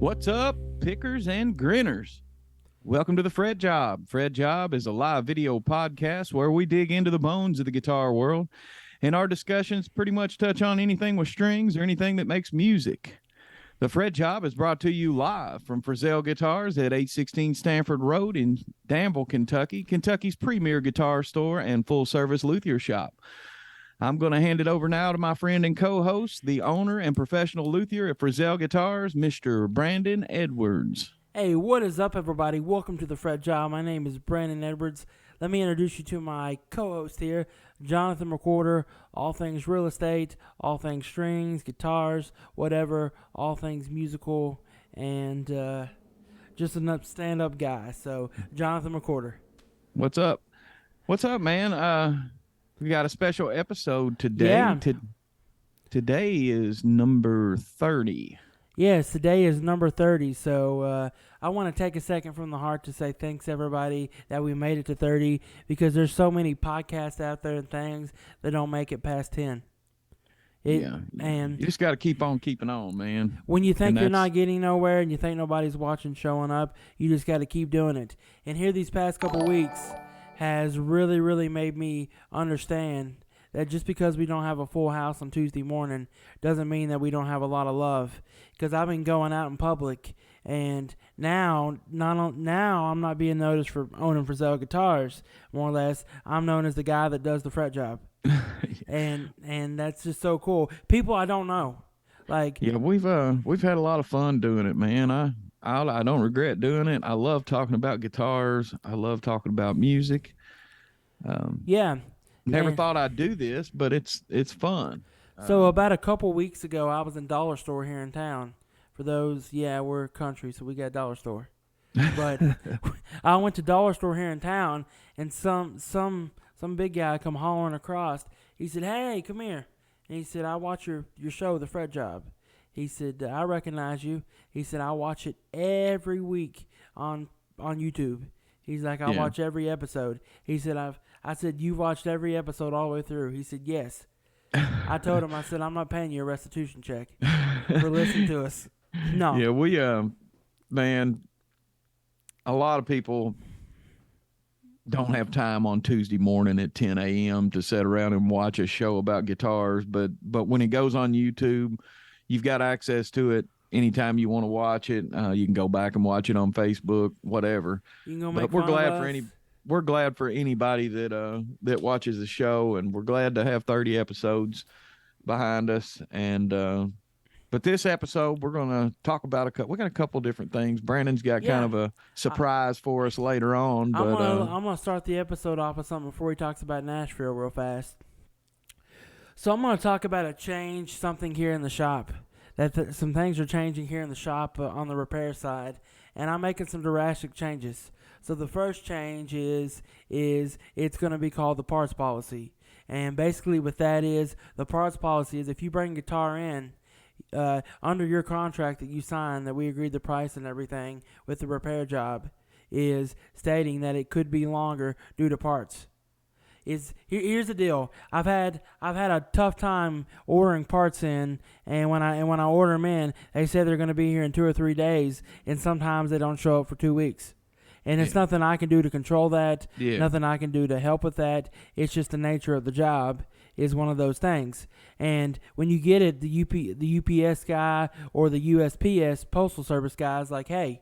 What's up, pickers and grinners? Welcome to the FretJob. FretJob is a live video podcast where we dig into the bones of the guitar world, and our discussions pretty much touch on anything with strings or anything that makes music. The FretJob is brought to you live from Frizzell Guitars at 816 Stanford Road in Danville, Kentucky, Kentucky's premier guitar store and full-service luthier shop. I'm going to hand it over now to my friend and co-host, the owner and professional luthier at Frizzell Guitars, Mr. Brandon Edwards. Hey, what is up, everybody? Welcome to the FretJob. My name is Brandon Edwards. Let me introduce you to my co-host here, Jonathan McWhorter. All things real estate, all things strings, guitars, whatever, all things musical, and just a stand-up guy. So, Jonathan McWhorter. What's up? What's up, man? We got a special episode today. Yeah. Today is number 30. Yes, today is number 30, so I want to take a second from the heart to say thanks, everybody, that we made it to 30, because there's so many podcasts out there and things that don't make it past 10. And you just got to keep on keeping on, man. When you think you're not getting nowhere and you think nobody's watching, showing up, you just got to keep doing it. And here these past couple weeks has really, really made me understand that just because we don't have a full house on Tuesday morning doesn't mean that we don't have a lot of love. Because I've been going out in public, and now I'm not being noticed for owning Frizzell Guitars. More or less, I'm known as the guy that does the FretJob, and that's just so cool. People I don't know, we've had a lot of fun doing it, man. I don't regret doing it. I love talking about guitars. I love talking about music. Never thought I'd do this, but it's fun. So about a couple weeks ago, I was in Dollar Store here in town. For those, we're country, so we got a Dollar Store. But I went to Dollar Store here in town, and some big guy come hollering across. He said, "Hey, come here." And he said, "I watch your show, The FretJob." He said, "I recognize you." He said, "I watch it every week on YouTube." He's like, "I watch every episode." He said, I said, "You've watched every episode all the way through?" He said, "Yes." I told him, I said, "I'm not paying you a restitution check for listening to us." No. Yeah, we, man, a lot of people don't have time on Tuesday morning at 10 a.m. to sit around and watch a show about guitars. But when it goes on YouTube, you've got access to it anytime you want to watch it. You can go back and watch it on Facebook, whatever. You can go but make we're fun glad of for us. We're glad for anybody that watches the show, and we're glad to have 30 episodes behind us. And but this episode, we're going to talk about we got a couple different things. Brandon's got kind of a surprise for us later on. I'm gonna start the episode off with something before he talks about Nashville real fast. So I'm gonna talk about a change, something here in the shop. Some things are changing here in the shop on the repair side, and I'm making some drastic changes. So the first change is it's going to be called the parts policy. And basically what that is, the parts policy is if you bring a guitar in under your contract that you signed, that we agreed the price and everything with the repair job, is stating that it could be longer due to parts. Here's the deal. I've had a tough time ordering parts in, and when I order them in, they say they're going to be here in 2 or 3 days, and sometimes they don't show up for 2 weeks. And it's nothing I can do to control that, nothing I can do to help with that. It's just the nature of the job is one of those things. And when you get it, the UPS guy or the USPS Postal Service guy is like, "Hey,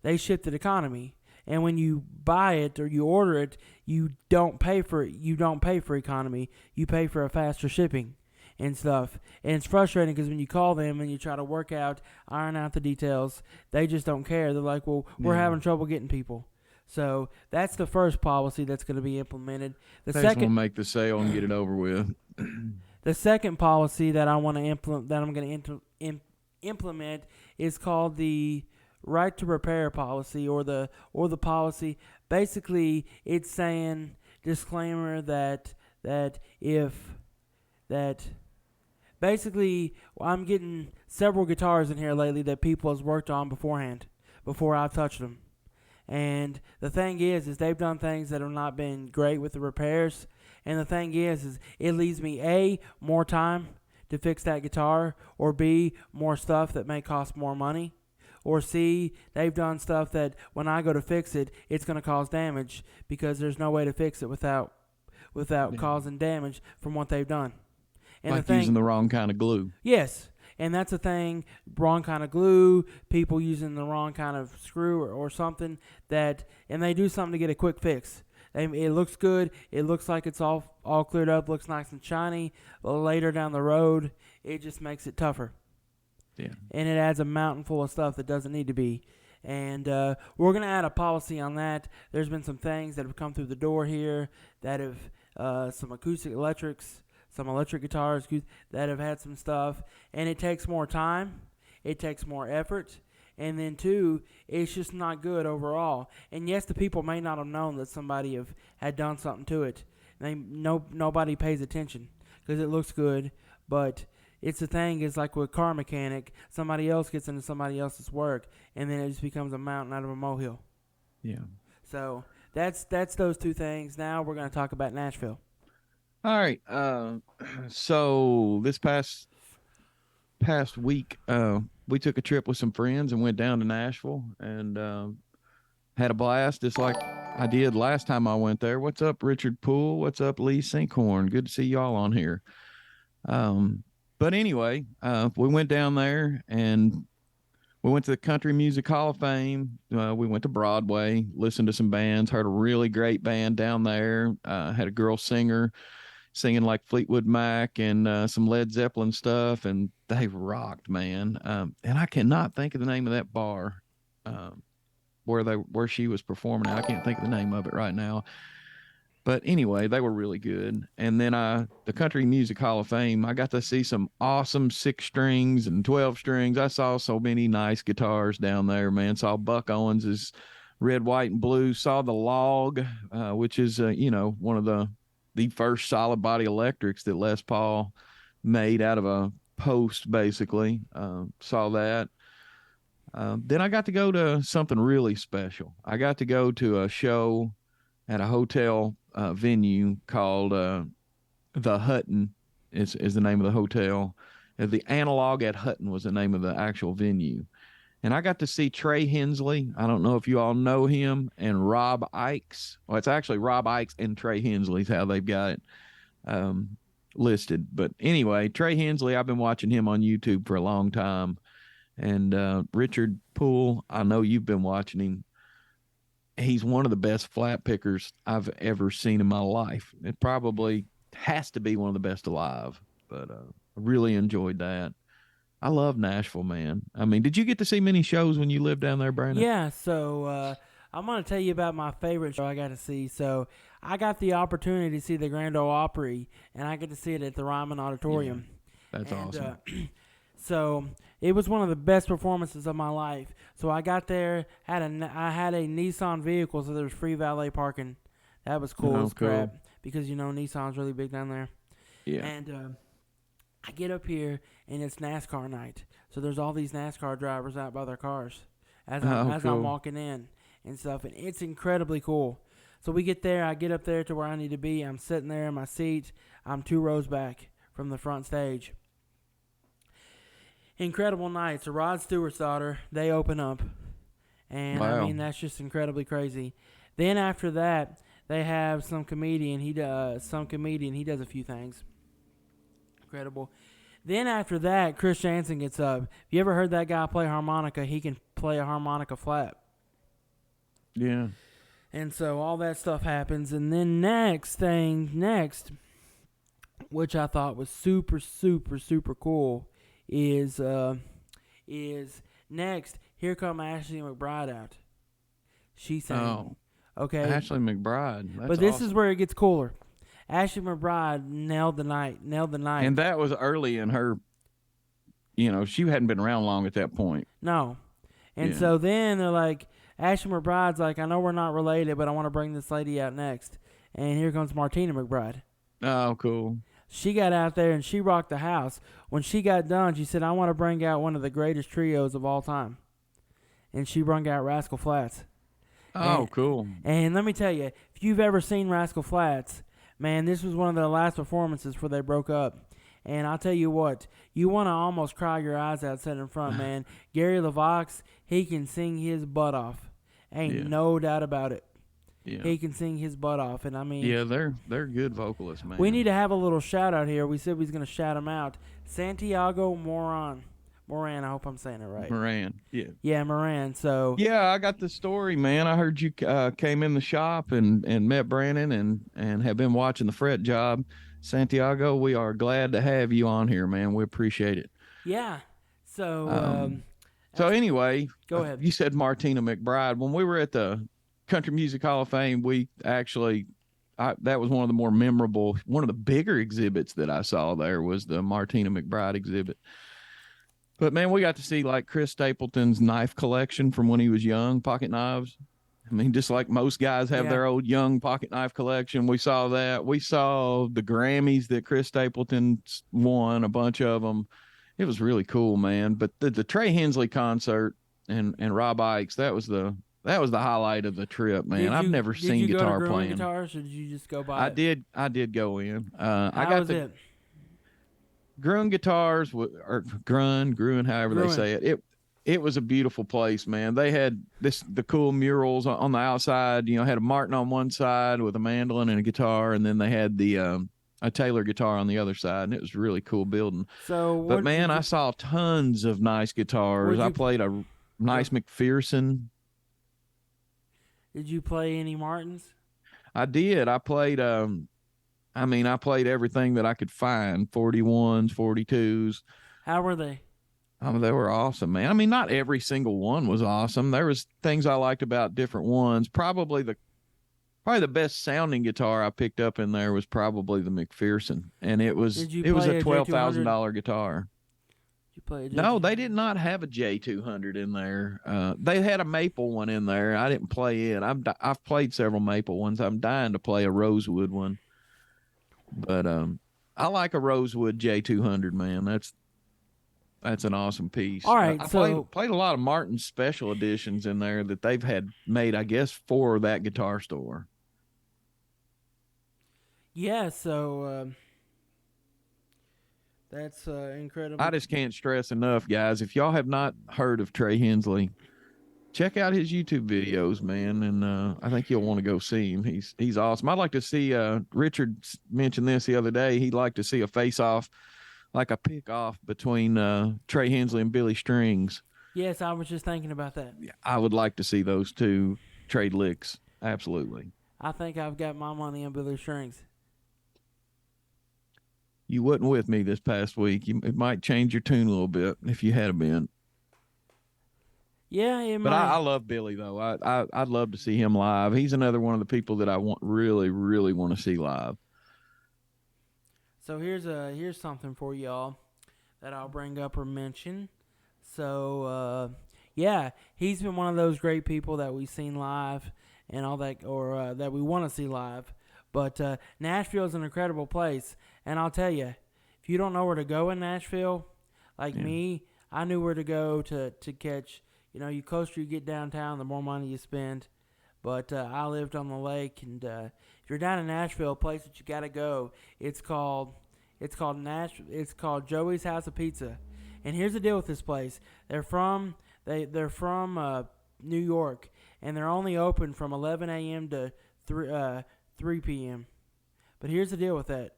they shipped it economy." And when you buy it or you order it, you don't pay for it. You don't pay for economy. You pay for a faster shipping and stuff. And it's frustrating because when you call them and you try to iron out the details, they just don't care. They're like, "Well, we're having trouble getting people." So that's the first policy that's going to be implemented. They just want to make the sale and get it over with. The second policy that I want to implement is called the right to repair policy, or the policy. Basically, it's saying, disclaimer, basically, I'm getting several guitars in here lately that people has worked on beforehand, before I've touched them. And the thing is they've done things that have not been great with the repairs. And the thing is it leaves me, A, more time to fix that guitar, or B, more stuff that may cost more money, Or C, they've done stuff that when I go to fix it, it's going to cause damage because there's no way to fix it without Yeah. causing damage from what they've done. And Like using the wrong kind of glue. yes, and that's a thing, wrong kind of glue, people using the wrong kind of screw or something, and they do something to get a quick fix. It looks good, it looks like it's all cleared up, looks nice and shiny, but later down the road, it just makes it tougher. Yeah. And it adds a mountain full of stuff that doesn't need to be. And we're going to add a policy on that. There's been some things that have come through the door here that have some acoustic electrics, some electric guitars that have had some stuff, and it takes more time, it takes more effort, and then two, it's just not good overall. And yes, the people may not have known that somebody had done something to it. Nobody pays attention because it looks good, but it's the thing is like with car mechanic, somebody else gets into somebody else's work, and then it just becomes a mountain out of a molehill. Yeah. So that's those two things. Now we're going to talk about Nashville. All right. So this past week, we took a trip with some friends and went down to Nashville and had a blast, just like I did last time I went there. What's up, Richard Poole? What's up, Lee Sinkhorn? Good to see y'all on here. But anyway, we went down there and we went to the Country Music Hall of Fame. We went to Broadway, listened to some bands, heard a really great band down there. Had a girl singer singing like Fleetwood Mac and some Led Zeppelin stuff, and they rocked, man. And I cannot think of the name of that bar where she was performing at. I can't think of the name of it right now. But anyway, they were really good. And then the Country Music Hall of Fame, I got to see some awesome 6 strings and 12 strings. I saw so many nice guitars down there, man. Saw Buck Owens's Red, White, and Blue. Saw the Log, which is, one of the first solid body electrics that Les Paul made out of a post, basically. Saw that. Then I got to go to something really special. I got to go to a show at a hotel venue called the Hutton is the name of the hotel. The Analog at Hutton was the name of the actual venue. And I got to see Trey Hensley. I don't know if you all know him, and Rob Ikes. Well, it's actually Rob Ikes and Trey Hensley's how they've got it listed. But anyway, Trey Hensley, I've been watching him on YouTube for a long time. And Richard Poole, I know you've been watching him. He's one of the best flat pickers I've ever seen in my life. It probably has to be one of the best alive. But I really enjoyed that. I love Nashville, man. I mean, did you get to see many shows when you lived down there, Brandon? Yeah, so I'm going to tell you about my favorite show I got to see. So I got the opportunity to see the Grand Ole Opry, and I get to see it at the Ryman Auditorium. Yeah, that's awesome. So it was one of the best performances of my life. So I got there, I had a Nissan vehicle, so there was free valet parking. That was cool as crap because, Nissan's really big down there. Yeah. And I get up here, and it's NASCAR night. So there's all these NASCAR drivers out by their cars as I'm walking in and stuff. And it's incredibly cool. So we get there. I get up there to where I need to be. I'm sitting there in my seat. I'm 2 rows back from the front stage. Incredible night. So Rod Stewart's daughter, they open up. And, wow. I mean, that's just incredibly crazy. Then after that, they have some comedian. He does a few things. Incredible. Then after that, Chris Jansen gets up. Have you ever heard that guy play harmonica? He can play a harmonica flat. Yeah. And so all that stuff happens. And then next, which I thought was super, super, super cool, is next, here come Ashley McBride out. She sang. Oh. Okay. Ashley McBride. That's but this awesome. is where it gets cooler. Ashley McBride nailed the night. And that was early in her, she hadn't been around long at that point. No. And so then they're like, Ashley McBride's like, I know we're not related, but I want to bring this lady out next. And here comes Martina McBride. Oh, cool. She got out there and she rocked the house. When she got done, she said, I want to bring out one of the greatest trios of all time. And she brought out Rascal Flatts. Oh, cool. And let me tell you, if you've ever seen Rascal Flatts, man, this was one of their last performances before they broke up. And I'll tell you what, you want to almost cry your eyes out sitting in front, man. Gary LaVox, he can sing his butt off. Ain't Yeah. no doubt about it. Yeah. He can sing his butt off. And I mean, Yeah, they're good vocalists, man. we need to have a little shout out here. We said we was going to shout him out. Santiago Moran. Moran, I hope I'm saying it right. Moran. Yeah. Yeah, Moran. So Yeah, I got the story, man. I heard you came in the shop and met Brandon and have been watching the Fret Job. Santiago, we are glad to have you on here, man. We appreciate it. yeah. So So anyway, go ahead. You said Martina McBride. When we were at the Country Music Hall of Fame, we actually that was one of the more memorable, one of the bigger exhibits that I saw there was the Martina McBride exhibit. But man, we got to see like Chris Stapleton's knife collection from when he was young, pocket knives. I mean, just like most guys have their old young pocket knife collection. We saw that. We saw the Grammys that Chris Stapleton won, a bunch of them. It was really cool, man. But the Trey Hensley concert and Rob Ikes, that was the highlight of the trip, man. I've never seen guitar playing. Did you go to Gruen Guitars, or did you just go by? I did go in. How was it? Gruen Guitars, or Gruen, however they say it. It was a beautiful place, man. They had the cool murals on the outside. You know, had a Martin on one side with a mandolin and a guitar, and then they had a Taylor guitar on the other side, and it was a really cool building. But man, I saw tons of nice guitars. I played a nice McPherson. Did you play any Martins? I did. I played. I played everything that I could find: 41s, 42s. How were they? They were awesome, man. I mean, not every single one was awesome. There was things I liked about different ones. Probably the best sounding guitar I picked up in there was probably the McPherson, and it was a $12,000 guitar. Did you play No, they did not have a J200 in there. They had a maple one in there. I didn't play it. I've played several maple ones. I'm dying to play a rosewood one, but I like a rosewood J200, man. That's an awesome piece. All right, I played a lot of Martin's special editions in there that they've had made, I guess, for that guitar store. Yeah, so that's incredible. I just can't stress enough, guys. If y'all have not heard of Trey Hensley, check out his YouTube videos, man, and I think you'll want to go see him. He's awesome. I'd like to see. Richard mentioned this the other day. He'd like to see a face-off, like a pick-off between Trey Hensley and Billy Strings. Yes, I was just thinking about that. Yeah, I would like to see those two trade licks. Absolutely. I think I've got my money on Billy Strings. You wasn't with me this past week. It might change your tune a little bit if you had been. Yeah, it but might. I love Billy though. I'd love to see him live. He's another one of the people that I really want to see live. So here's something for y'all that I'll bring up or mention. So yeah, he's been one of those great people that we've seen live and all that, or that we want to see live. But Nashville is an incredible place, and I'll tell you, if you don't know where to go in Nashville, like me, I knew where to go to catch. You know, you closer you get downtown, the more money you spend. But I lived on the lake, and if you're down in Nashville, a place that you got to go, it's called Joey's House of Pizza. And here's the deal with this place: they're from New York, and they're only open from 11 a.m. to 3 p.m. But here's the deal with that: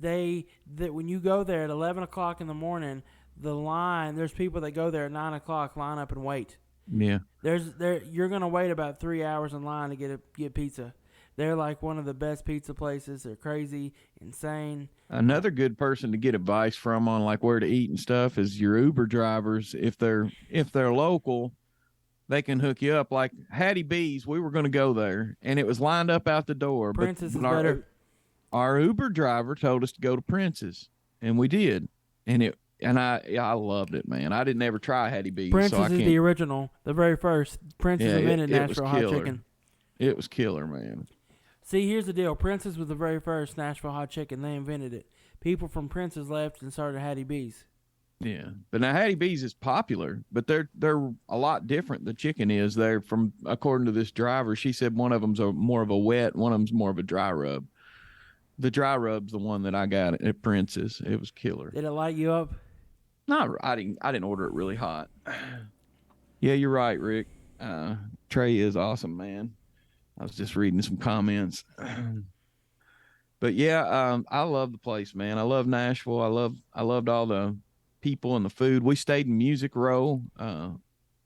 when you go there at 11 o'clock in the morning, there's people that go there at 9 o'clock, line up and wait. Yeah. You're gonna wait about 3 hours in line to get pizza. They're like one of the best pizza places. They're crazy, insane. Another good person to get advice from on like where to eat and stuff is your Uber drivers. If they're local, they can hook you up. Like Hattie B's, we were going to go there, and it was lined up out the door. Princess is better. Our Uber driver told us to go to Prince's, and we did. And I loved it, man. I didn't ever try Hattie B's. Princess is the original, the very first. Princess invented Nashville hot chicken. It was killer, man. See, here's the deal. Princess was the very first Nashville hot chicken. They invented it. People from Princess left and started Hattie B's. Yeah, but now Hattie B's is popular, but they're a lot different. The chicken is. They're according to this driver, she said one of them's more of a wet, one of them's more of a dry rub. The dry rub's the one that I got at Prince's. It was killer. Did it light you up? Not I didn't order it really hot. Yeah, you're right, Rick. Trey is awesome, man. I was just reading some comments. But yeah, I love the place, man. I love Nashville. I loved all the people and the food. We stayed in Music Row,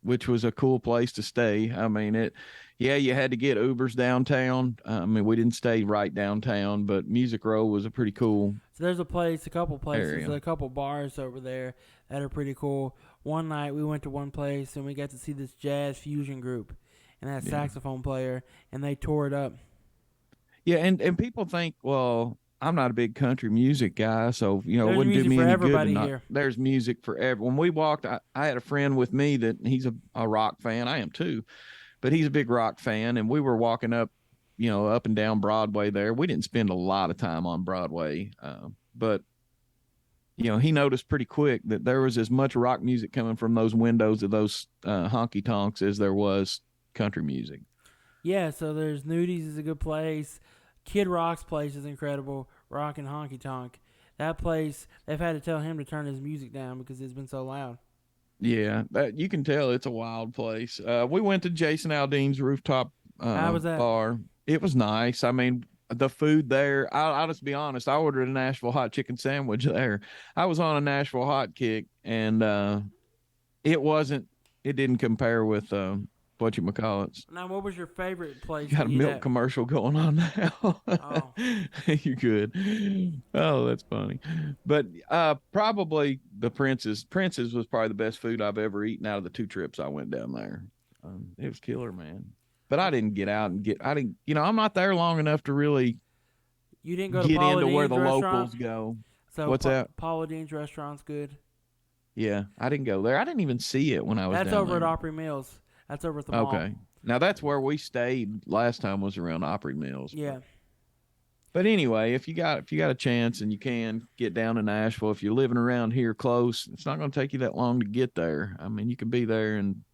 which was a cool place to stay. I mean, yeah, you had to get Ubers downtown. I mean, we didn't stay right downtown, but Music Row was a pretty cool So there's a couple places, area. a couple bars over there that are pretty cool. One night we went to one place and we got to see this jazz fusion group and that saxophone player, and they tore it up. Yeah, and people think, well, I'm not a big country music guy, so it There's wouldn't do music me for any good. everybody To not, here. there's music for everyone. When we walked, I had a friend with me that he's a rock fan. I am too, but he's a big rock fan, and we were walking up, up and down Broadway there. We didn't spend a lot of time on Broadway, but he noticed pretty quick that there was as much rock music coming from those windows of those honky tonks as there was country music. Yeah, so there's Nudies is a good place. Kid Rock's place is incredible. Rock and Honky Tonk. That place, they've had to tell him to turn his music down because it's been so loud. Yeah, that you can tell it's a wild place. We went to Jason Aldean's rooftop How was that? bar. It was nice. I mean, the food there. I'll just be honest. I ordered a Nashville hot chicken sandwich there. I was on a Nashville hot kick, and it wasn't. It didn't compare with whatchamacallits. Now, what was your favorite place? Got a to eat milk at? commercial going on now. Oh. You good. Oh, that's funny. But probably the Prince's. Prince's was probably the best food I've ever eaten out of the 2 trips I went down there. It was killer, man. But I didn't get out and I didn't, I'm not there long enough to really You didn't go to get Paula into where Dean's the restaurant? locals go. So What's that? Paula Dean's restaurant's good. Yeah, I didn't go there. I didn't even see it when I was That's down over there. at Opry Mills. That's over at the mall. Okay. Now that's where we stayed last time was around Opry Mills. Yeah. But anyway, if you got a chance and you can get down to Nashville, if you're living around here close, it's not going to take you that long to get there. I mean, you can be there in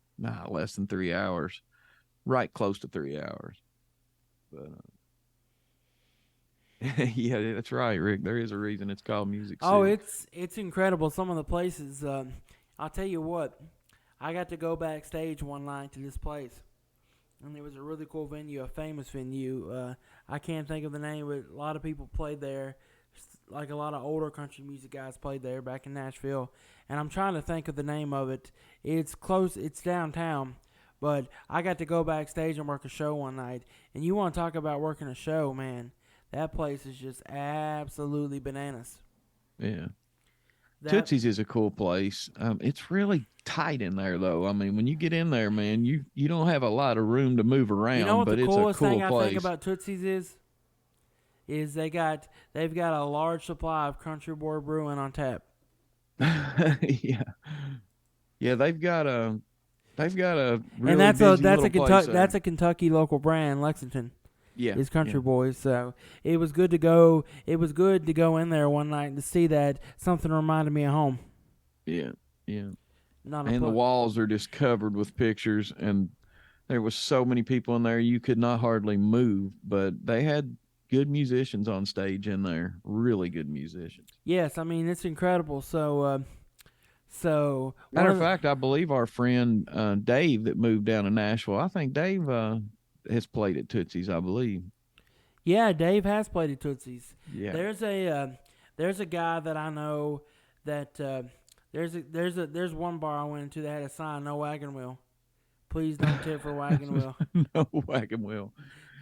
less than 3 hours, right close to 3 hours. But yeah, that's right, Rick. There is a reason it's called Music City. Oh, it's incredible. Some of the places. I'll tell you what. I got to go backstage one night to this place, and it was a really cool venue, a famous venue. I can't think of the name, but a lot of people played there. Like a lot of older country music guys played there back in Nashville, and I'm trying to think of the name of it. It's close. It's downtown, but I got to go backstage and work a show one night. And you want to talk about working a show, man? That place is just absolutely bananas. Yeah. That, Tootsie's is a cool place. It's really tight in there, though. I mean, when you get in there, man, you don't have a lot of room to move around. you know what but the it's coolest a cool thing place. I think about Tootsie's is they've got a large supply of Country Boy Brewing on tap. Yeah, they've got a really And that's busy a little place Kentucky there. that's a Kentucky local brand, Lexington. Yeah, Is Country yeah. Boys. So it was good to go. It was good to go in there one night and to see that something reminded me of home. Yeah, yeah. Not And the walls are just covered with pictures, and there was so many people in there you could not hardly move. But they had good musicians on stage in there, really good musicians. Yes, I mean it's incredible. So Matter of fact, I believe our friend Dave that moved down to Nashville. I think Dave has played at Tootsie's, I believe. yeah, Dave has played at Tootsie's. Yeah. There's a guy that I know that there's one bar I went into that had a sign, no wagon wheel. Please don't tip for wagon wheel. No wagon wheel.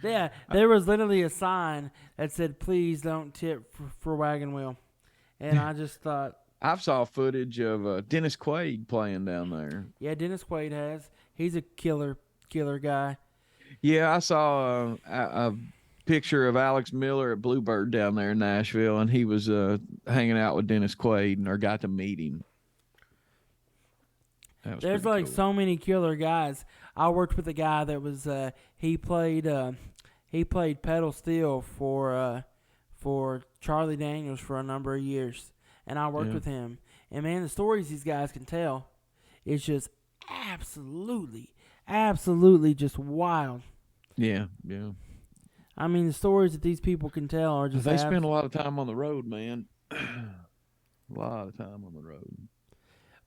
Yeah, there was literally a sign that said, please don't tip for wagon wheel. And I just thought, I saw footage of Dennis Quaid playing down there. yeah, Dennis Quaid has. He's a killer guy. Yeah, I saw a picture of Alex Miller at Bluebird down there in Nashville, and he was hanging out with Dennis Quaid, or got to meet him. There's like cool. so many killer guys. I worked with a guy that was he played pedal steel for Charlie Daniels for a number of years, and I worked with him. And man, the stories these guys can tell, it's just absolutely just wild. Yeah, yeah. I mean, the stories that these people can tell are just They spend a lot of time on the road, man. A lot of time on the road.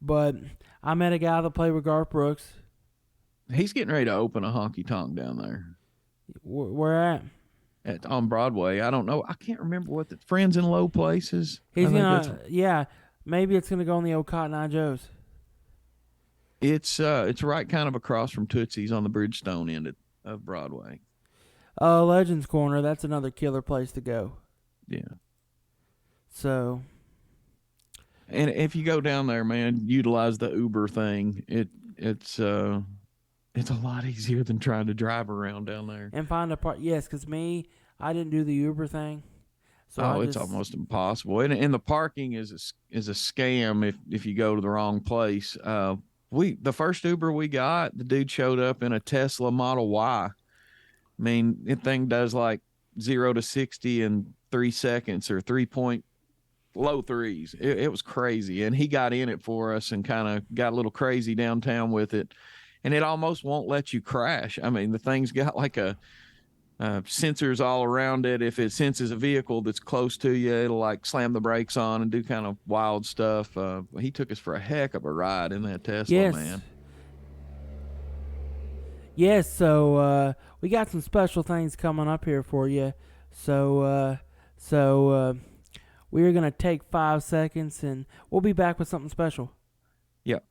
But I met a guy that played with Garth Brooks. He's getting ready to open a honky tonk down there Where at? on Broadway. I don't know. I can't remember what the Friends in Low Places. He's gonna, yeah, maybe it's gonna go on the old Cotton Eye Joe's. It's right kind of across from Tootsie's on the Bridgestone end of Broadway. Legends Corner. That's another killer place to go. Yeah. So. And if you go down there, man, utilize the Uber thing. It's a lot easier than trying to drive around down there. And find a part. Yes, because I didn't do the Uber thing. So it's almost impossible. And the parking is a scam if you go to the wrong place. The first Uber we got, the dude showed up in a Tesla Model Y. I mean, that thing does like 0 to 60 in 3 seconds or low threes. It was crazy. And he got in it for us and kind of got a little crazy downtown with it. And it almost won't let you crash. I mean, the thing's got like sensors all around it. If it senses a vehicle that's close to you, it'll like slam the brakes on and do kind of wild stuff. He took us for a heck of a ride in that Tesla, man. Yes, so we got some special things coming up here for you. So we're going to take 5 seconds and we'll be back with something special. Yep.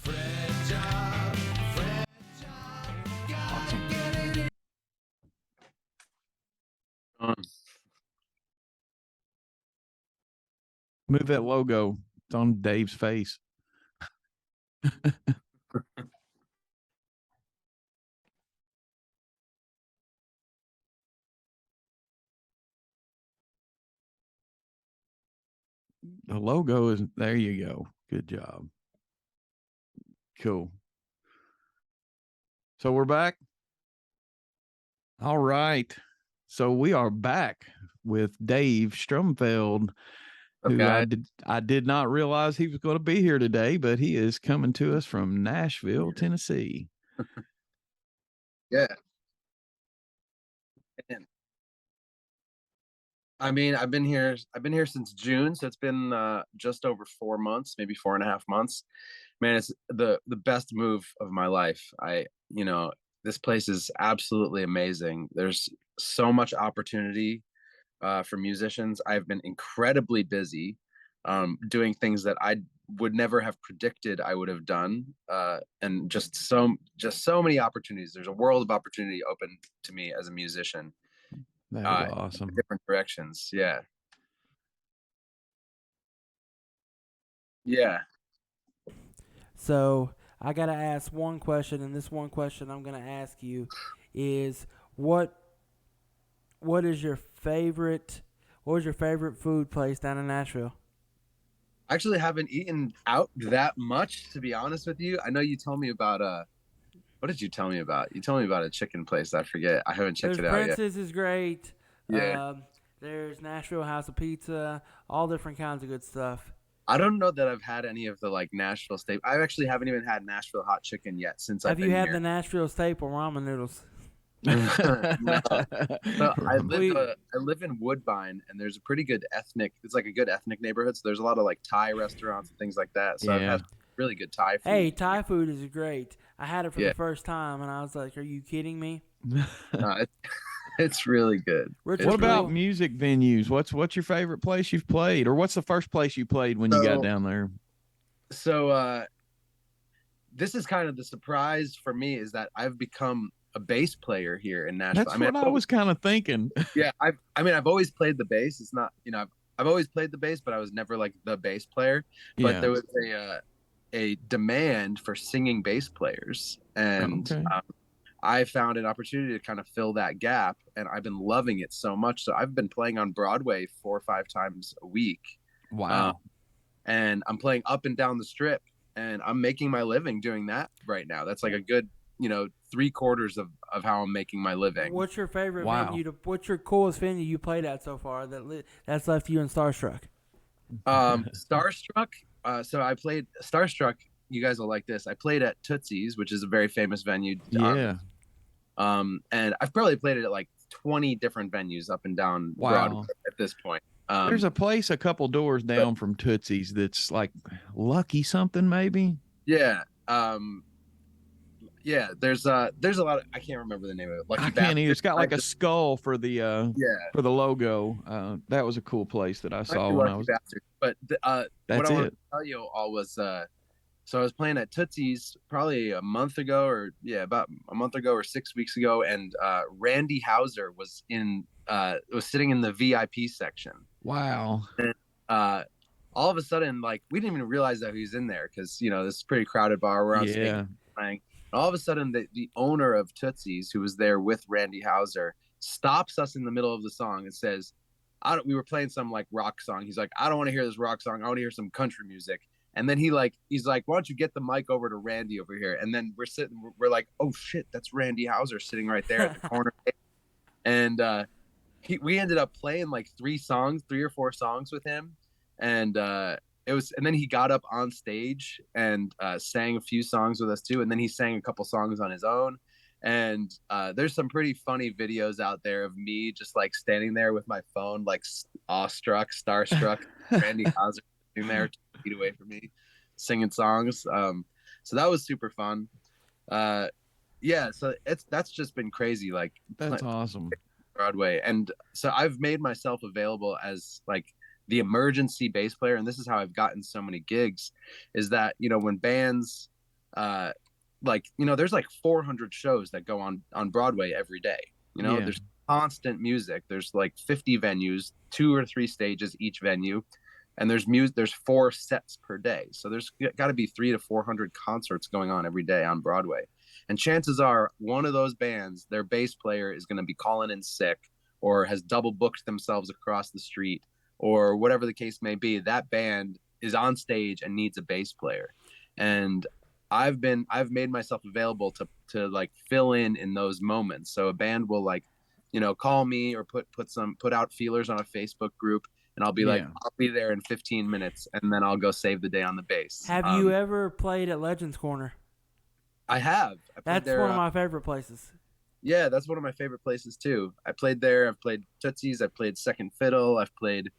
FretJob. Awesome. Move that logo. It's on Dave's face. The logo is there. You go. Good job. Cool. So we're back. All right. So we are back with Dave Strumfeld, who I did not realize he was going to be here today, but he is coming to us from Nashville, Tennessee. Yeah. And I mean, I've been here since June, so it's been just over 4 months, maybe 4.5 months. Man, it's the best move of my life. this place is absolutely amazing. There's so much opportunity for musicians. I've been incredibly busy doing things that I would never have predicted I would have done, and just so many opportunities. There's a world of opportunity open to me as a musician, That is in awesome. different directions. Yeah, yeah. So I gotta ask one question, and this one question I'm gonna ask you is what what is your favorite what was your favorite food place down in Nashville? I actually haven't eaten out that much, to be honest with you. I know you told me about what did you tell me about? You told me about a chicken place. I forget. I haven't checked There's it out yet. Prince's is great. Yeah. There's Nashville House of Pizza, all different kinds of good stuff. I don't know that I've had any of the like Nashville steak. I actually haven't even had Nashville hot chicken yet since I've Have you been had the here. Nashville staple ramen noodles? No. So We I live in Woodbine, and there's a pretty good ethnic. It's like a good ethnic neighborhood. So there's a lot of like Thai restaurants and things like that. So I've Yeah. had really good Thai Hey, food. Thai food is great. I had it for Yeah, the first time, and I was like, "Are you kidding me?" it's it's really good. Richard What It's really about Poole. music venues? What's your favorite place you've played, or what's the first place you played when you got so down there? so. This is kind of the surprise for me is that I've become a bass player here in Nashville. I That's mean, what I was kind of thinking. yeah, I've always played the bass. It's not, I've always played the bass, but I was never like the bass player. But Yeah. there was a demand for singing bass players, and Okay. I found an opportunity to kind of fill that gap, and I've been loving it so much. So I've been playing on Broadway 4 or 5 times a week, um, Wow. and I'm playing up and down the strip, and I'm making my living doing that right now. That's like a good, 3/4 of how I'm making my living. What's your favorite Wow. venue? What's your coolest venue you played at so far that's left you in starstruck? Starstruck. So I played Starstruck. You guys will like this. I played at Tootsie's, which is a very famous venue. Yeah. And I've probably played it at like 20 different venues up and down Broadway Wow. at this point. There's a place a couple doors But down from Tootsie's that's like Lucky something maybe. yeah, yeah. There's a lot of, I can't remember the name of it. I Lucky can't either. Bastard. It's got like a skull Yeah, for the logo. That was a cool place that I might saw be when I Lucky was. Bastard. But what That's I want it. to tell you all was so I was playing at Tootsie's probably a month ago, or yeah, about a month ago or 6 weeks ago, and Randy Hauser was sitting in the VIP section. Wow. And uh, all of a sudden, like we didn't even realize that he was in there because this is a pretty crowded bar. We're on stage Yeah. playing. And all of a sudden, the owner of Tootsie's, who was there with Randy Hauser, stops us in the middle of the song and says, "I don't." We were playing some like rock song. He's like, "I don't want to hear this rock song. I want to hear some country music." And then he's like, "Why don't you get the mic over to Randy over here?" And then we're like, "Oh shit, that's Randy Hauser sitting right there at the corner." And we ended up playing like 3 or 4 songs with him, and and then he got up on stage and sang a few songs with us too, and then he sang a couple songs on his own. And there's some pretty funny videos out there of me just like standing there with my phone, like awestruck, starstruck, Randy Hauser sitting there 2 feet away from me, singing songs. So that was super fun. Uh, yeah, so that's just been crazy. Like That's awesome. Broadway. And so I've made myself available as like the emergency bass player. And this is how I've gotten so many gigs is that, when bands, there's like 400 shows that go on Broadway every day. Yeah. There's constant music. There's like 50 venues, 2 or 3 stages each venue. And there's 4 sets per day. So there's got to be 300 to 400 concerts going on every day on Broadway. And chances are one of those bands, their bass player is going to be calling in sick or has double booked themselves across the street or whatever the case may be. That band is on stage and needs a bass player. And I've made myself available to like fill in those moments. So a band will like, call me or put out feelers on a Facebook group, and I'll be like, Yeah. I'll be there in 15 minutes, and then I'll go save the day on the bass. Have you ever played at Legends Corner? I have. I played That's there. one of my favorite places. Yeah, that's one of my favorite places too. I played there. I've played Tootsie's. I've played Second Fiddle. I've played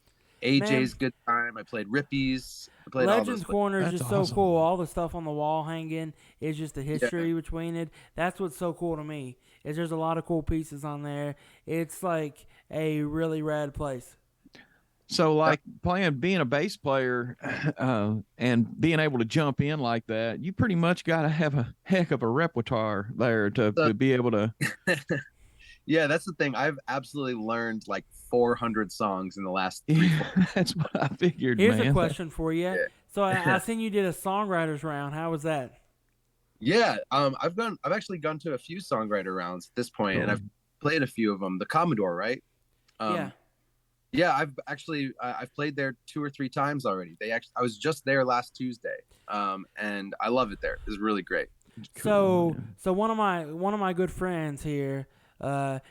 AJ's Good Time. I played Rippies. I played all Legends those. Corner is That's just awesome. so cool. All the stuff on the wall hanging is just the history Yeah. between it. That's what's so cool to me. Is there's a lot of cool pieces on there. It's like a really rad place. So, like being a bass player, and being able to jump in like that, you pretty much got to have a heck of a repertoire there to So, be able to. yeah, that's the thing. I've absolutely learned like 400 songs in the last Yeah, 4 that's what I figured, Here's man. a question for you. Yeah. So I seen you did a songwriters round. How was that? Yeah, I've actually gone to a few songwriter rounds at this point, and Cool. I've played a few of them. The Commodore, right? Yeah. Yeah, I've played there 2 or 3 times already. I was just there last Tuesday, and I love it there. It's really great. Cool, So one of my good friends here,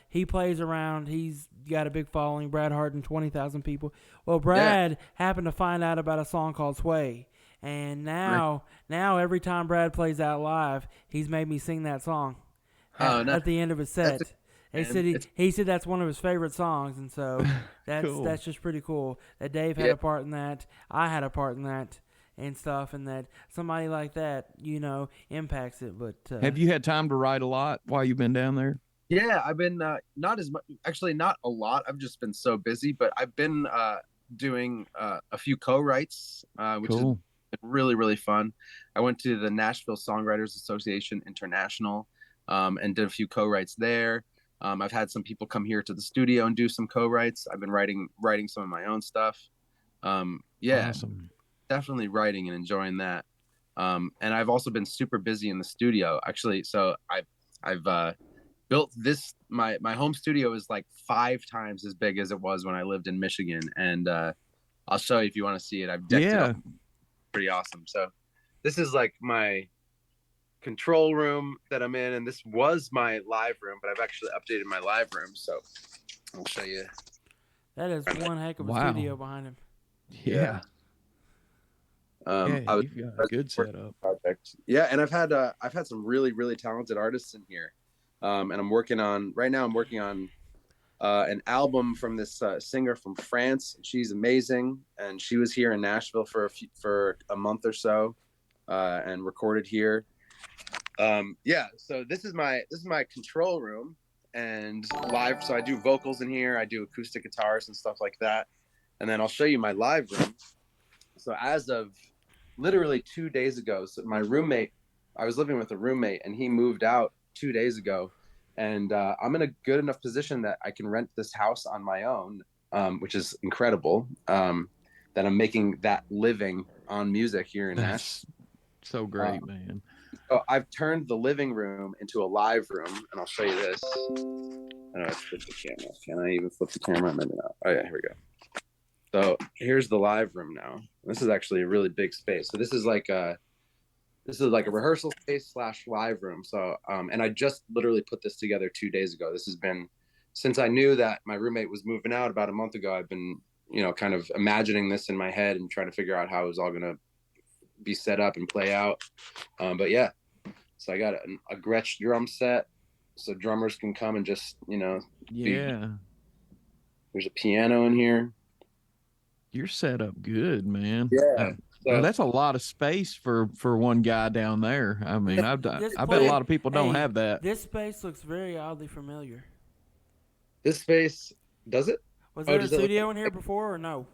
he plays around. He's got a big following. Brad Harden, 20,000 people. Well, Brad happened to find out about a song called Sway, and now every time Brad plays out live, he's made me sing that song at the end of his set. He said that's one of his favorite songs, and so that's just pretty cool. That Dave had a part in that. I had a part in that. And stuff, and that somebody like that, impacts it. But have you had time to write a lot while you've been down there? Yeah, I've been not as much, actually, not a lot. I've just been so busy, but I've been doing a few co-writes, which has been really, really fun. I went to the Nashville Songwriters Association International, and did a few co-writes there. I've had some people come here to the studio and do some co-writes. I've been writing some of my own stuff. Awesome. Definitely writing and enjoying that. And I've also been super busy in the studio, actually. So I've built this. My home studio is like 5 times as big as it was when I lived in Michigan, and I'll show you if you want to see it. I've decked it up. Pretty awesome. So this is like my control room that I'm in, and this was my live room, but I've actually updated my live room. So I'll show you. That is one heck of a studio behind him. Yeah. I was you've got a good setup. Project. Yeah, and I've had some really, really talented artists in here, and I'm working on an album from this singer from France. She's amazing, and she was here in Nashville for a month or so, and recorded here. So this is my control room and live. So I do vocals in here. I do acoustic guitars and stuff like that, and then I'll show you my live room. So as of literally 2 days ago, so I was living with a roommate, and he moved out 2 days ago, and I'm in a good enough position that I can rent this house on my own, which is incredible, that I'm making that living on music here in Nashville. So great, man. So I've turned the living room into a live room, and I'll show you this. I don't know, flip the camera. Can I even flip the camera? Maybe not. Oh yeah, here we go. So here's the live room now. This is actually a really big space. So this is like a rehearsal space / live room. So and I just literally put this together 2 days ago. This has been since I knew that my roommate was moving out about a month ago. I've been kind of imagining this in my head and trying to figure out how it was all gonna be set up and play out. But yeah, so I got a Gretsch drum set, so drummers can come and just there's a piano in here. You're set up good, man. Yeah. That's a lot of space for one guy down there. I mean, I bet a lot of people don't have that. This space looks very oddly familiar. This space, does it? Was there a studio in here before or no?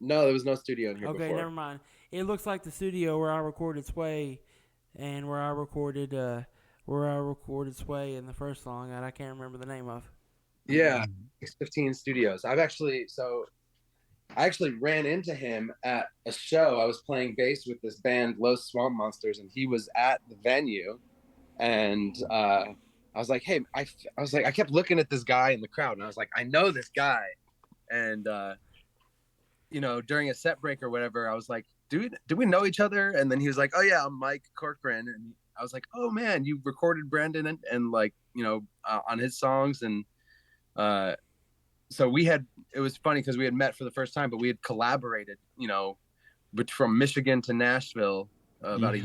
No, there was no studio in here before. Okay, never mind. It looks like the studio where I recorded Sway, and where I recorded Sway in the first song that I can't remember the name of. Yeah, 15 Studios. I actually ran into him at a show. I was playing bass with this band, Los Swamp Monsters, and he was at the venue. And I was like, hey, I kept looking at this guy in the crowd, and I was like, I know this guy. And during a set break or whatever, I was like, do we know each other? And then he was like, oh yeah, I'm Mike Corcoran. And I was like, oh man, you recorded Brandon and on his songs. And so it was funny because we had met for the first time, but we had collaborated, from Michigan to Nashville about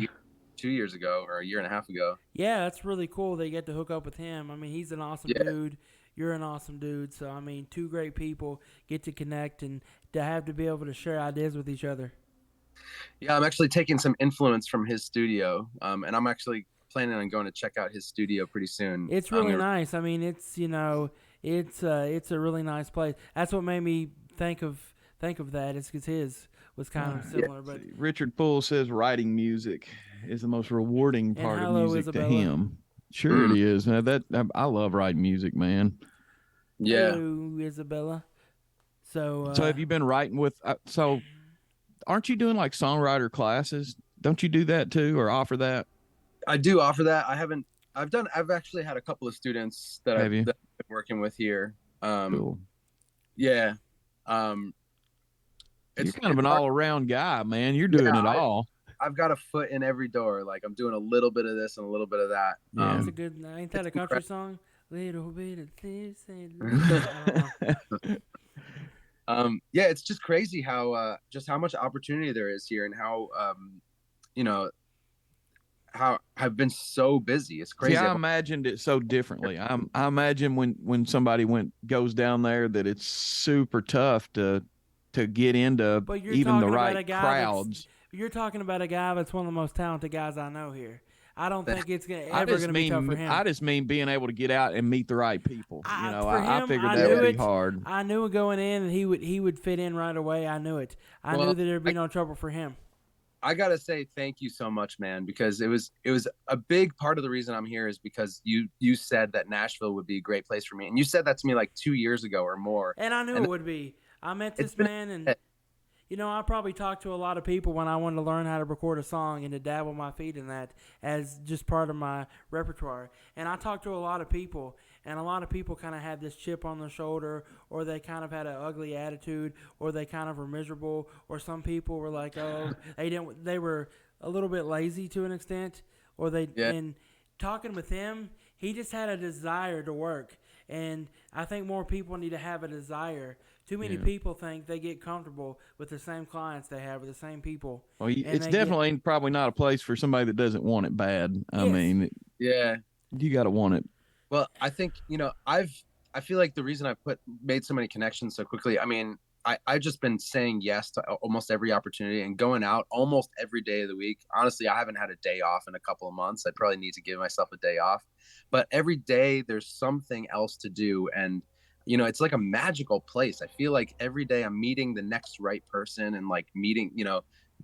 2 years ago or a year and a half ago. Yeah, that's really cool. They get to hook up with him. I mean, he's an awesome dude. you're an awesome dude. So I mean, two great people get to connect and to be able to share ideas with each other. Yeah, I'm actually taking some influence from his studio, and I'm actually planning on going to check out his studio pretty soon. It's really nice. I mean, it's it's a really nice place. That's what made me think of that. It's because his was kind of similar, but Richard Poole says writing music is the most rewarding and part of hello music to Isabella. him. Sure, it is. I love writing music, man. Yeah. Hello Isabella. So So have you been writing with? So aren't you doing like songwriter classes? Don't you do that too, or offer that? I do offer that. I've actually had a couple of students that Have you? that I've been working with here. Cool. Yeah. Um, You're it's kind of an hard. all around guy, man. You're doing it all. I've got a foot in every door. Like I'm doing a little bit of this and a little bit of that. Yeah. that's a good. Ain't that a it's country song? Little bit of this and incredible. I don't know. Yeah, it's just crazy how just how much opportunity there is here and how you know how I've been so busy. It's crazy. See, I imagined it so differently. I imagine when somebody goes down there that it's super tough to get into But you're even the talking about right a guy crowds. you're talking about a guy that's one of the most talented guys I know here. I don't think it's I ever just going to be tough for mean him. I just mean being able to get out and meet the right people. For I him, figured I that knew would it. be hard. I knew it going in, and he would fit in right away. I knew it. I knew that there'd be no trouble for him. I gotta say thank you so much, man, because it was a big part of the reason I'm here is because you said that Nashville would be a great place for me, and you said that to me like 2 years ago or more. And I knew And it would be. I met it's this been man, and I probably talked to a lot of people when I wanted to learn how to record a song and to dabble my feet in that as just part of my repertoire. And I talked to a lot of people, and a lot of people kind of had this chip on their shoulder, or they kind of had an ugly attitude, or they kind of were miserable, or some people were like, oh, they were a little bit lazy to an extent, or and talking with him, he just had a desire to work. And I think more people need to have a desire. Too many people think they get comfortable with the same clients they have, with the same people. Well, it's definitely probably not a place for somebody that doesn't want it bad. I mean, yeah. you got to want it. Well, I think I feel like the reason I made so many connections so quickly. I mean, I've just been saying yes to almost every opportunity and going out almost every day of the week. Honestly, I haven't had a day off in a couple of months. I probably need to give myself a day off. But every day there's something else to do. And, it's like a magical place. I feel like every day I'm meeting the next right person and like meeting,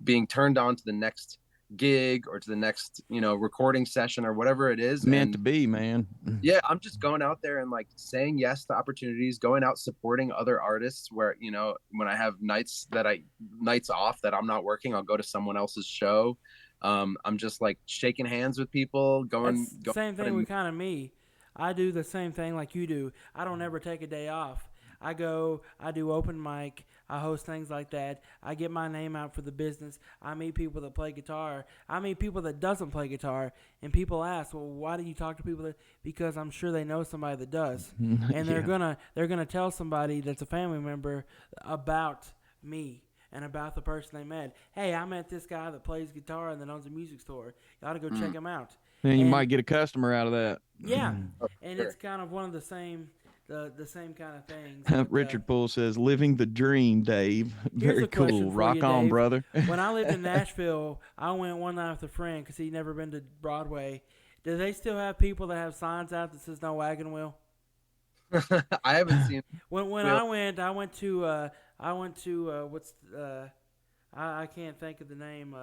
being turned on to the next gig or to the next, recording session or whatever it is. Meant to be, man. Yeah, I'm just going out there and like saying yes to opportunities, going out supporting other artists where, when I have nights off that I'm not working, I'll go to someone else's show. I'm just like shaking hands with people, going Same thing with kind of me. I do the same thing like you do. I don't ever take a day off. I go, I do open mic, I host things like that. I get my name out for the business. I meet people that play guitar. I meet people that doesn't play guitar, and people ask, "Well, why do you talk to people that?" Because I'm sure they know somebody that does, and they're gonna tell somebody that's a family member about me and about the person they met. Hey, I met this guy that plays guitar and that owns a music store. You ought to go check him out. And you might get a customer out of that. Yeah, and it's kind of one of the same kind of things. Richard Poole says, "Living the dream, Dave." Very cool. Rock on, brother. When I lived in Nashville, I went one night with a friend because he'd never been to Broadway. Do they still have people that have signs out that says "No Wagon Wheel"? I haven't seen. When I went to what's I can't think of the name.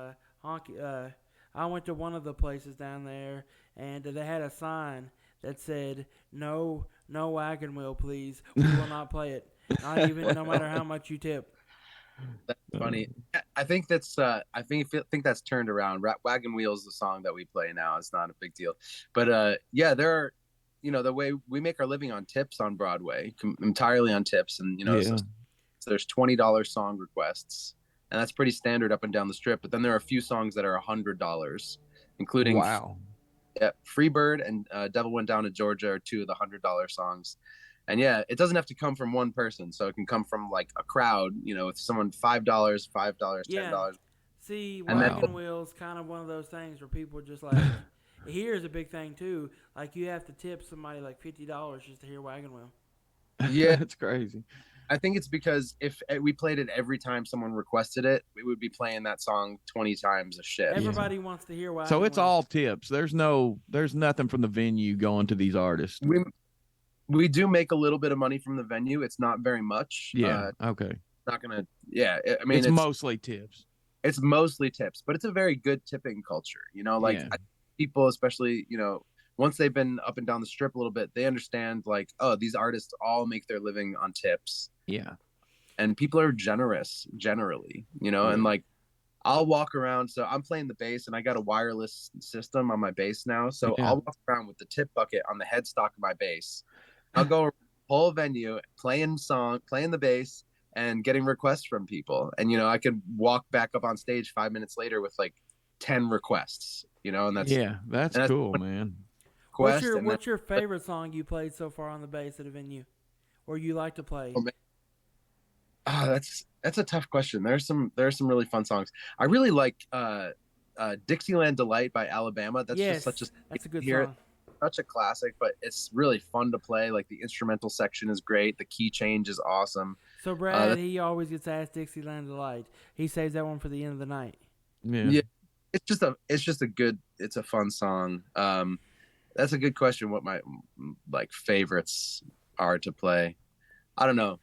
Honky. I went to one of the places down there, and they had a sign that said "No wagon wheel, please. We will not play it. Not even no matter how much you tip." That's funny. I think that's turned around. Wagon Wheel is the song that we play now. It's not a big deal, but yeah, there are, the way we make our living on tips on Broadway, entirely on tips, and so there's $20 song requests, and that's pretty standard up and down the strip. But then there are a few songs that are $100, including Freebird and Devil Went Down to Georgia are two of the $100 songs. And yeah, it doesn't have to come from one person, so it can come from like a crowd. With someone $5, $10. Yeah. See, Wagon Wheel's kind of one of those things where people just like. Here's a big thing too. Like you have to tip somebody like $50 just to hear Wagon Wheel. Yeah, That's crazy. I think it's because if we played it every time someone requested it, we would be playing that song 20 times a shift. Yeah. Everybody wants to hear So Wild it's Wings. all tips. There's nothing from the venue going to these artists. We do make a little bit of money from the venue. It's not very much. Yeah. Okay. Not gonna. Yeah, I mean, It's mostly tips. it's mostly tips, but it's a very good tipping culture. Like Yeah. people, especially once they've been up and down the strip a little bit, they understand like, oh, these artists all make their living on tips, Yeah. and people are generous generally, and Yeah. like I'll walk around. So I'm playing the bass, and I got a wireless system on my bass now. So Yeah. I'll walk around with the tip bucket on the headstock of my bass. I'll go whole venue playing the bass, and getting requests from people. And I could walk back up on stage 5 minutes later with like 10 requests. And that's Cool, man. request. What's your favorite song you played so far on the bass at a venue, or you like to play? That's a tough question. There's some really fun songs. I really like Dixieland Delight by Alabama. That's just that's a good song. Such a classic, but it's really fun to play. Like the instrumental section is great. The key change is awesome. So Brad, he always gets asked Dixieland Delight. He saves that one for the end of the night. Yeah. It's a fun song. That's a good question. What my like favorites are to play. I don't know.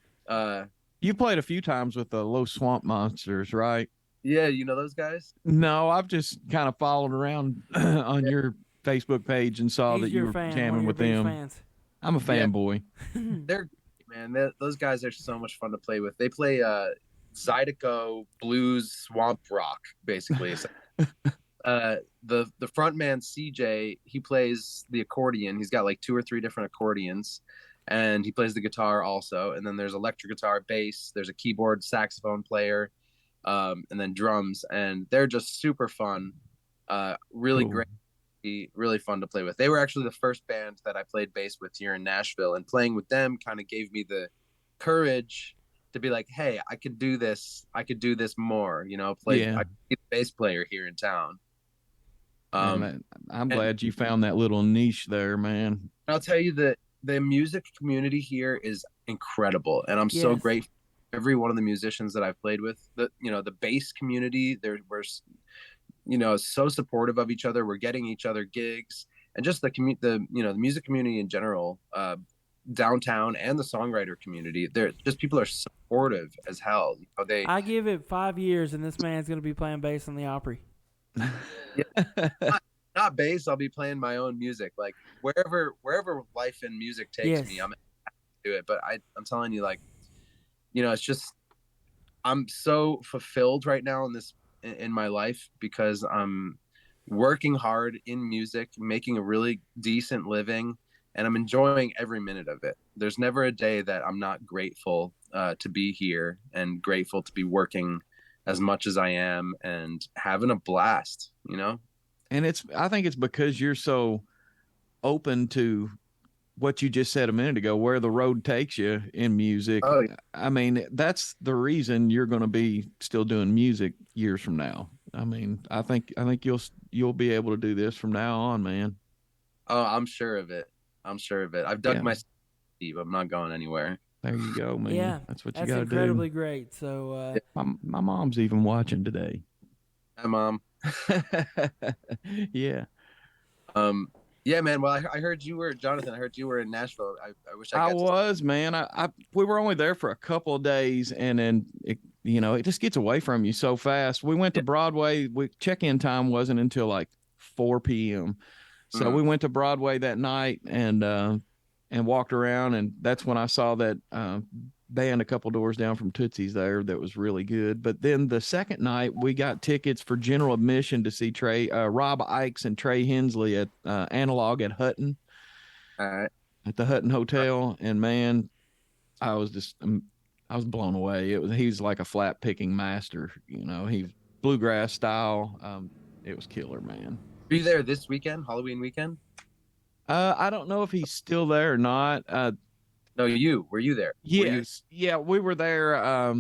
You played a few times with the Low Swamp Monsters, right? Yeah, you know those guys? No, I've just kind of followed around on your Facebook page and saw that you were jamming with them. Fans. I'm a fanboy. They're man. Those guys are so much fun to play with. They play Zydeco blues swamp rock, basically. The front man CJ, he plays the accordion. He's got like 2 or 3 different accordions, and he plays the guitar also. And then there's electric guitar, bass. There's a keyboard, saxophone player, and then drums. And they're just super fun. Really great. Really fun to play with. They were actually the first band that I played bass with here in Nashville, and playing with them kind of gave me the courage to be like, hey, I could do this. I could do this more, I could be a bass player here in town. I'm glad you found that little niche there, man. I'll tell you that the music community here is incredible, and I'm so grateful for every one of the musicians that I've played with. The bass community, we're so supportive of each other. We're getting each other gigs, and just the music community in general, downtown, and the songwriter community. People are supportive as hell. I give it 5 years, and this man's gonna be playing bass in the Opry. Not bass. I'll be playing my own music. Like wherever life and music takes me, I'm gonna do it. But I'm telling you, like, it's just I'm so fulfilled right now in my life because I'm working hard in music, making a really decent living, and I'm enjoying every minute of it. There's never a day that I'm not grateful to be here and grateful to be working as much as I am and having a blast, And I think it's because you're so open to what you just said a minute ago, where the road takes you in music. Oh, yeah. I mean, that's the reason you're going to be still doing music years from now. I mean, I think you'll be able to do this from now on, man. Oh, I'm sure of it. I've dug my deep. I'm not going anywhere. There you go, man. Yeah, that's what you got to do. That's incredibly great. So my mom's even watching today. Hi, Mom. Yeah. Yeah, man. Well, I heard you were Jonathan. I heard you were in Nashville. I wish I was, man. We were only there for a couple of days, and then it just gets away from you so fast. We went to Broadway. Check-in time wasn't until like 4 p.m. So we went to Broadway that night and walked around, and that's when I saw that band a couple doors down from Tootsie's there that was really good. But then the second night, we got tickets for general admission to see Rob Ikes and Trey Hensley at Analog at Hutton, at the Hutton Hotel. And man, I was blown away. He's like a flat picking master. He's bluegrass style. It was killer, man. Were you there this weekend, Halloween weekend? I don't know if he's still there or not. No, were you there? Yes. Yeah, we were there.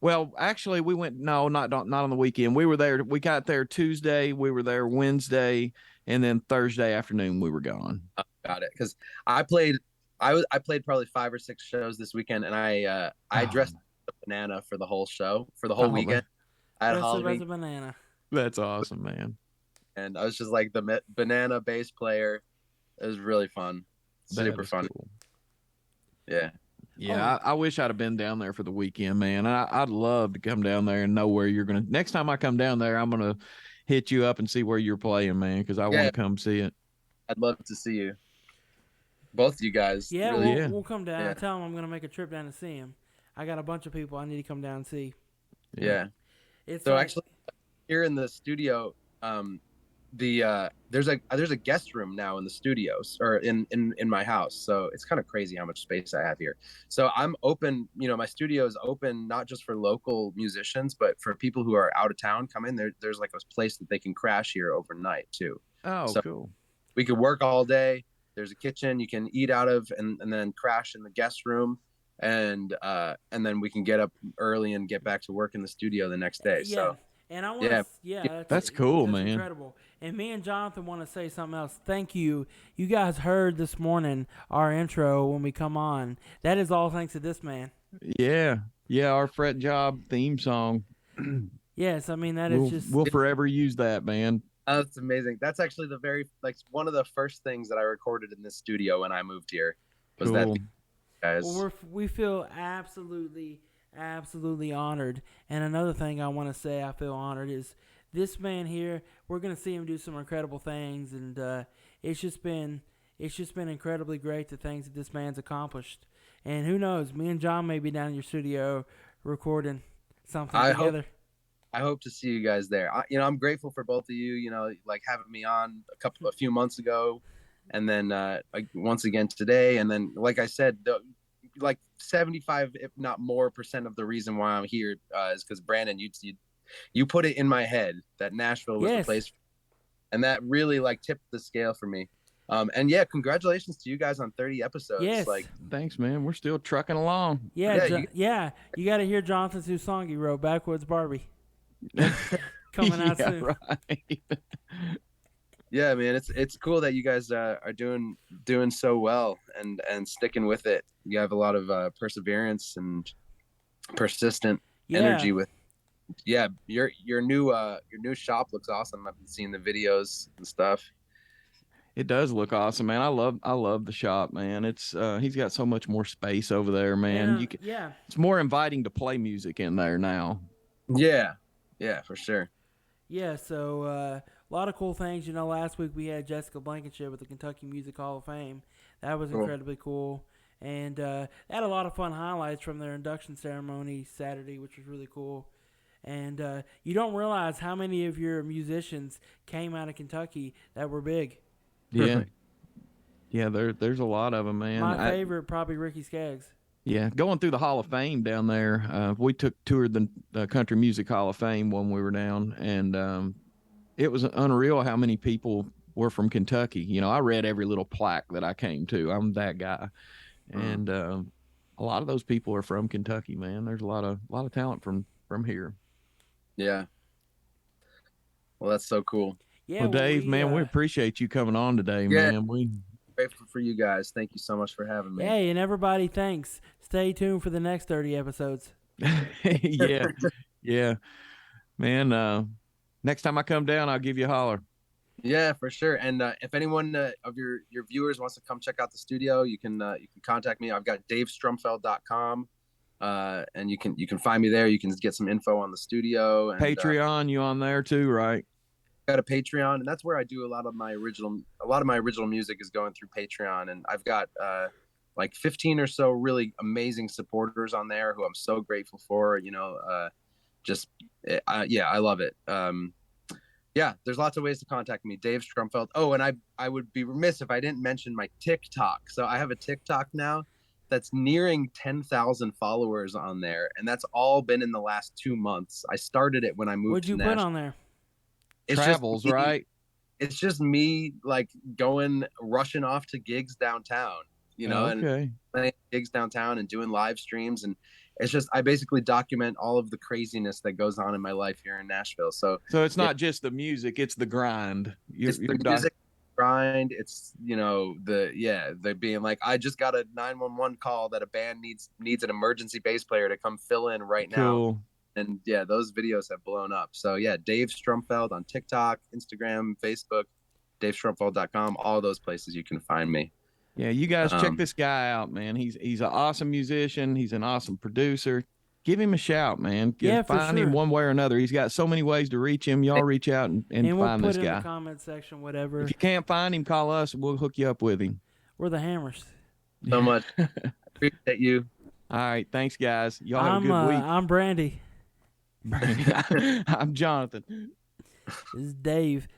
Well, actually we went, no, not on the weekend. We were there. We got there Tuesday. We were there Wednesday, and then Thursday afternoon we were gone. Got it. Because I played I played probably 5 or 6 shows this weekend, and I dressed as a banana for the whole show, for the whole weekend. I had Dress up as Halloween, a banana. That's awesome, man. and I was just like the banana bass player. It was really fun, That super is fun. cool. Yeah. Yeah, I wish I'd have been down there for the weekend, man. I'd love to come down there and know where you're gonna. Next time I come down there, I'm gonna hit you up and see where you're playing, man, because I want Yeah, to come see it. I'd love to see you, both you guys. Yeah, Really. we'll come down. Yeah. I tell him I'm gonna make a trip down to see him. I got a bunch of people I need to come down and see. Yeah. It's So like, actually, here in the studio, there's a guest room now in the studios, or in my house. So it's kind of crazy how much space I have here. So I'm open, my studio is open not just for local musicians, but for people who are out of town come in. There's like a place that they can crash here overnight too. Oh, So cool. we could work all day. There's a kitchen you can eat out of, and then crash in the guest room, and then we can get up early and get back to work in the studio the next day. yeah. So And I want to, That's cool, that's man. incredible. And me and Jonathan want to say something else. Thank you. You guys heard this morning our intro when we come on. That is all thanks to this man. Yeah, our FretJob theme song. Yes, I mean that is just. We'll forever use that, man. that's amazing. That's actually one of the first things that I recorded in this studio when I moved here was Cool. that, guys. Well, we feel absolutely honored. And another thing I want to say I feel honored is this man here. We're going to see him do some incredible things, and it's just been incredibly great the things that this man's accomplished. And who knows, me and John may be down in your studio recording something together. I hope to see you guys there. I'm grateful for both of you, like having me on a few months ago, and then once again today. And then, like I said, like 75, if not more, % of the reason why I'm here is because Brandon, you put it in my head that Nashville was the place, and that really like tipped the scale for me. And yeah, congratulations to you guys on 30 episodes. Yes. Like, thanks, man. We're still trucking along. Yeah, you got to hear Jonathan's new song he wrote, "Backwoods Barbie." Coming out soon. Right. Yeah, man, it's cool that you guys are doing so well and sticking with it. You have a lot of perseverance and persistent energy with. Yeah, your new shop looks awesome. I've been seeing the videos and stuff. It does look awesome, man. I love the shop, man. It's he's got so much more space over there, man. And, it's more inviting to play music in there now. Yeah, for sure. Yeah, so a lot of cool things. Last week we had Jessica Blankenship with the Kentucky Music Hall of Fame. That was incredibly cool. And they had a lot of fun highlights from their induction ceremony Saturday, which was really cool. And you don't realize how many of your musicians came out of Kentucky that were big. Yeah. Yeah, there's a lot of them, man. My favorite, probably Ricky Skaggs. Yeah, going through the Hall of Fame down there, we toured the Country Music Hall of Fame when we were down, and it was unreal how many people were from Kentucky. I read every little plaque that I came to. I'm that guy, and a lot of those people are from Kentucky, man. There's a lot of talent from here. Yeah. Well, that's so cool. Yeah, well, Dave, man, we appreciate you coming on today, man. We grateful for you guys. Thank you so much for having me. Hey, and everybody, thanks. Stay tuned for the next 30 episodes. yeah, man. Next time I come down, I'll give you a holler. Yeah, for sure. And if anyone of your viewers wants to come check out the studio, you can contact me. I've got davestrumfeld.com. And you can find me there. You can get some info on the studio. And, Patreon, you on there too, right? Got a Patreon, and that's where I do a lot of my original music is going through Patreon, and I've got like 15 or so really amazing supporters on there who I'm so grateful for. I love it. Yeah, there's lots of ways to contact me. Dave Strumfeld. Oh, and I would be remiss if I didn't mention my TikTok. So I have a TikTok now that's nearing 10,000 followers on there, and that's all been in the last 2 months. I started it when I moved. What'd you put on there? It's Travels, right? It's just me like rushing off to gigs downtown, and playing gigs downtown and doing live streams. And it's just, I basically document all of the craziness that goes on in my life here in Nashville. So it's not just the music, it's the grind. It's the music, grind. It's they're being like, I just got a 911 call that a band needs an emergency bass player to come fill in right now. Cool. And yeah, those videos have blown up. So yeah, Dave Strumfeld on TikTok, Instagram, Facebook, DaveStrumfeld.com, all those places you can find me. Yeah, you guys check this guy out, man. He's an awesome musician. He's an awesome producer. Give him a shout, man. Find him one way or another. He's got so many ways to reach him. Y'all reach out and we'll find put this it guy. in the comment section, whatever. If you can't find him, call us and we'll hook you up with him. We're the Hammers. So much. Appreciate you. All right. Thanks, guys. Y'all have a good week. I'm Brandy. I'm Jonathan. This is Dave.